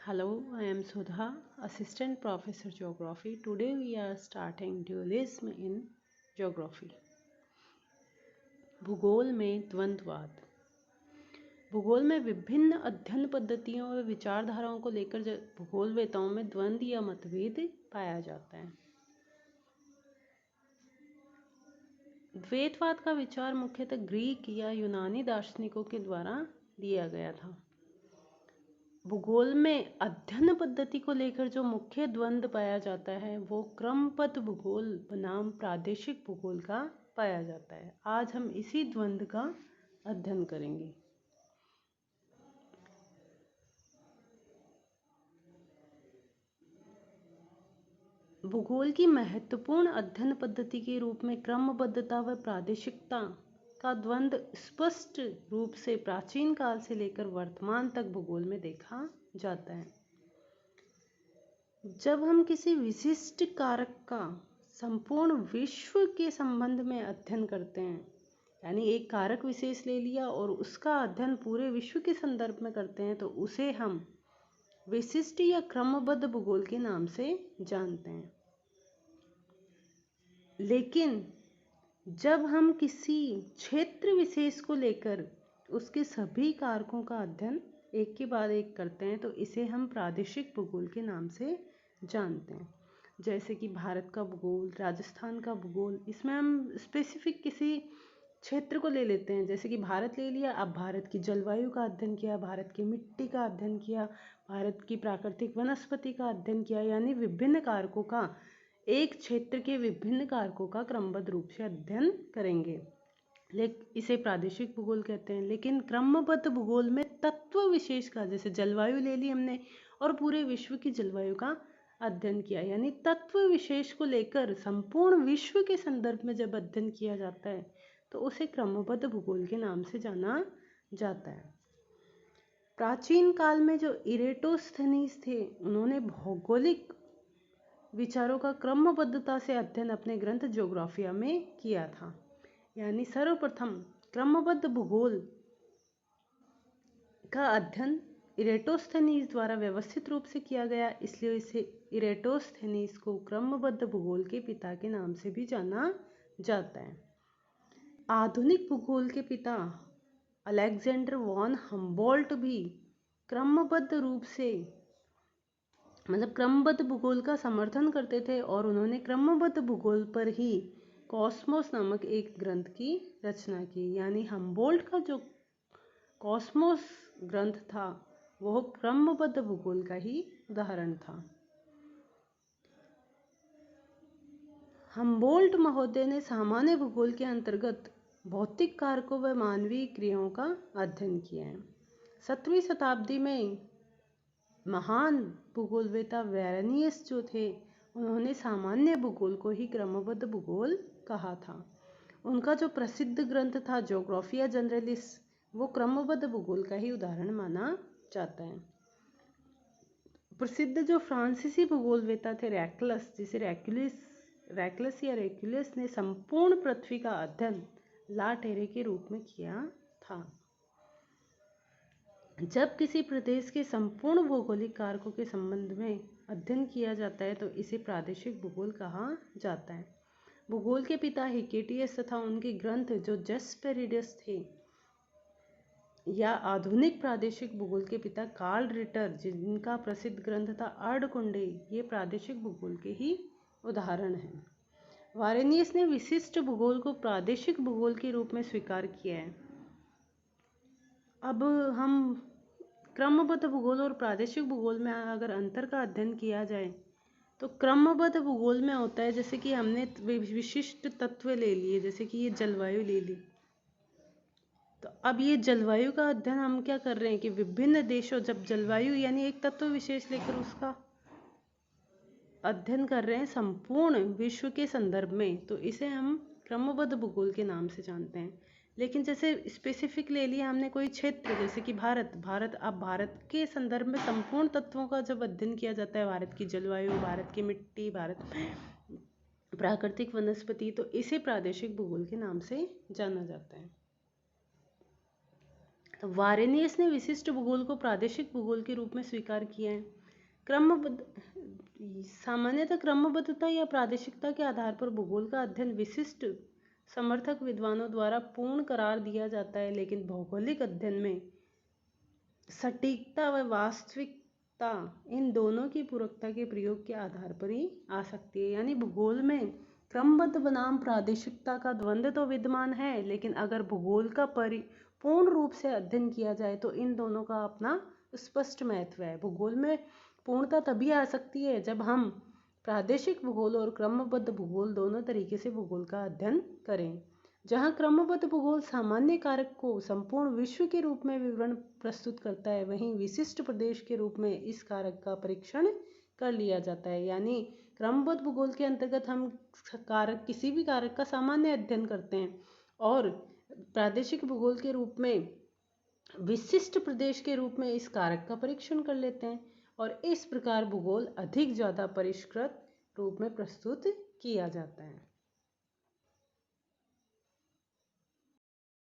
Hello, I am Sudha, Assistant Professor Geography. Today we are starting dualism in Geography. भूगोल में द्वंद्ववाद। भूगोल में विभिन्न अध्ययन पद्धतियों और विचारधाराओं को लेकर भूगोलवेताओं में द्वंद्व या मतभेद पाया जाता है। द्वैतवाद का विचार मुख्यतः ग्रीक या यूनानी दार्शनिकों के द्वारा दिया गया था। भूगोल में अध्ययन पद्धति को लेकर जो मुख्य द्वंद्व पाया जाता है वो क्रमबद्ध भूगोल बनाम प्रादेशिक भूगोल का पाया जाता है। आज हम इसी द्वंद्व का अध्ययन करेंगे। भूगोल की महत्वपूर्ण अध्ययन पद्धति के रूप में क्रमबद्धता व प्रादेशिकता का द्वंद्व स्पष्ट रूप से प्राचीन काल से लेकर वर्तमान तक भूगोल में देखा जाता है। जब हम किसी विशिष्ट कारक का संपूर्ण विश्व के संबंध में अध्ययन करते हैं, यानी एक कारक विशेष ले लिया और उसका अध्ययन पूरे विश्व के संदर्भ में करते हैं, तो उसे हम विशिष्ट या क्रमबद्ध भूगोल के नाम से जानते हैं। लेकिन जब हम किसी क्षेत्र विशेष को लेकर उसके सभी कारकों का अध्ययन एक के बाद एक करते हैं, तो इसे हम प्रादेशिक भूगोल के नाम से जानते हैं। जैसे कि भारत का भूगोल, राजस्थान का भूगोल, इसमें हम स्पेसिफिक किसी क्षेत्र को ले लेते हैं। जैसे कि भारत ले लिया, अब भारत की जलवायु का अध्ययन किया, भारत की मिट्टी का अध्ययन किया, भारत की प्राकृतिक वनस्पति का अध्ययन किया, यानी विभिन्न कारकों का, एक क्षेत्र के विभिन्न कारकों का क्रमबद्ध रूप से अध्ययन करेंगे। इसे प्रादेशिक भूगोल कहते हैं। लेकिन क्रमबद्ध भूगोल में तत्व विशेष का, जैसे जलवायु ले ली हमने और पूरे विश्व की जलवायु का अध्ययन किया, यानी तत्व विशेष को लेकर संपूर्ण विश्व के संदर्भ में जब अध्ययन किया जाता है तो उसे क्रमबद्ध भूगोल के नाम से जाना जाता है। प्राचीन काल में जो इरेटोस्थनीज थे, उन्होंने भौगोलिक विचारों का क्रमबद्धता से अध्ययन अपने ग्रंथ ज्योग्राफिया में किया था। यानी सर्वप्रथम क्रमबद्ध भूगोल का अध्ययन इरेटोस्थनीज द्वारा व्यवस्थित रूप से किया गया, इसलिए इसे इरेटोस्थनीज को क्रमबद्ध भूगोल के पिता के नाम से भी जाना जाता है। आधुनिक भूगोल के पिता अलेक्जेंडर वॉन हम्बोल्ट भी क्रमबद्ध रूप से क्रमबद्ध भूगोल का समर्थन करते थे और उन्होंने क्रमबद्ध भूगोल पर ही कॉस्मोस नामक एक ग्रंथ की रचना की। यानी हम्बोल्ट का जो कॉस्मोस ग्रंथ था वह क्रमबद्ध भूगोल का ही उदाहरण था। हम्बोल्ट महोदय ने सामान्य भूगोल के अंतर्गत भौतिक कारकों व मानवीय क्रियाओं का अध्ययन किया है। 17वीं शताब्दी में महान भूगोलवेता वेरेनियस जो थे, उन्होंने सामान्य भूगोल को ही क्रमबद्ध भूगोल कहा था। उनका जो प्रसिद्ध ग्रंथ था ज्योग्राफिया जनरलिस, वो क्रमबद्ध भूगोल का ही उदाहरण माना जाता है। प्रसिद्ध जो फ्रांसीसी भूगोलवेता थे रैकलस, जिसे रैकलस या रेक्युलस ने संपूर्ण पृथ्वी का अध्ययन ला टेरे के रूप में किया था। जब किसी प्रदेश के संपूर्ण भौगोलिक कारकों के संबंध में अध्ययन किया जाता है तो इसे प्रादेशिक भूगोल कहा जाता है। भूगोल के पिता हिकेटियस तथा उनके ग्रंथ जो जस्पेरिडस थे, या आधुनिक प्रादेशिक भूगोल के पिता कार्ल रिटर, जिनका प्रसिद्ध ग्रंथ था अर्धकुंडे, ये प्रादेशिक भूगोल के ही उदाहरण हैं। वारेनियस ने विशिष्ट भूगोल को प्रादेशिक भूगोल के रूप में स्वीकार किया है। अब हम क्रमबद्ध भूगोल और प्रादेशिक भूगोल में अगर अंतर का अध्ययन किया जाए तो क्रमबद्ध भूगोल में होता है, जैसे कि हमने विशिष्ट तत्व ले लिए, जैसे कि ये जलवायु ले ली, तो अब ये जलवायु का अध्ययन हम क्या कर रहे हैं कि विभिन्न देशों, जब जलवायु यानी एक तत्व विशेष लेकर उसका अध्ययन कर रहे हैं संपूर्ण विश्व के संदर्भ में, तो इसे हम क्रमबद्ध भूगोल के नाम से जानते हैं। लेकिन जैसे स्पेसिफिक ले लिया हमने कोई क्षेत्र, जैसे कि भारत अब भारत के संदर्भ में संपूर्ण तत्वों का जब अध्ययन किया जाता है, भारत की जलवायु, भारत की मिट्टी, भारत में प्राकृतिक वनस्पति, तो इसे प्रादेशिक भूगोल के नाम से जाना जाता है। तो वारेनियस ने विशिष्ट भूगोल को प्रादेशिक भूगोल के रूप में स्वीकार किया है। सामान्यतः क्रमबद्धता या प्रादेशिकता के आधार पर भूगोल का अध्ययन विशिष्ट समर्थक विद्वानों द्वारा पूर्ण करार दिया जाता है, लेकिन भौगोलिक अध्ययन में सटीकता व वास्तविकता इन दोनों की पूरकता के प्रयोग के आधार पर ही आ सकती है। यानी भूगोल में क्रमबद्ध बनाम प्रादेशिकता का द्वंद्व तो विद्यमान है, लेकिन अगर भूगोल का पूर्ण रूप से अध्ययन किया जाए तो इन दोनों का अपना स्पष्ट महत्व है। भूगोल में पूर्णता तभी आ सकती है जब हम प्रादेशिक भूगोल और क्रमबद्ध भूगोल दोनों तरीके से भूगोल का अध्ययन करें। जहाँ क्रमबद्ध भूगोल सामान्य कारक को संपूर्ण विश्व के रूप में विवरण प्रस्तुत करता है, वहीं विशिष्ट प्रदेश के रूप में इस कारक का परीक्षण कर लिया जाता है। यानी क्रमबद्ध भूगोल के अंतर्गत हम किसी भी कारक का सामान्य अध्ययन करते हैं और प्रादेशिक भूगोल के रूप में विशिष्ट प्रदेश के रूप में इस कारक का परीक्षण कर लेते हैं, और इस प्रकार भूगोल अधिक ज़्यादा परिष्कृत रूप में प्रस्तुत किया जाता है।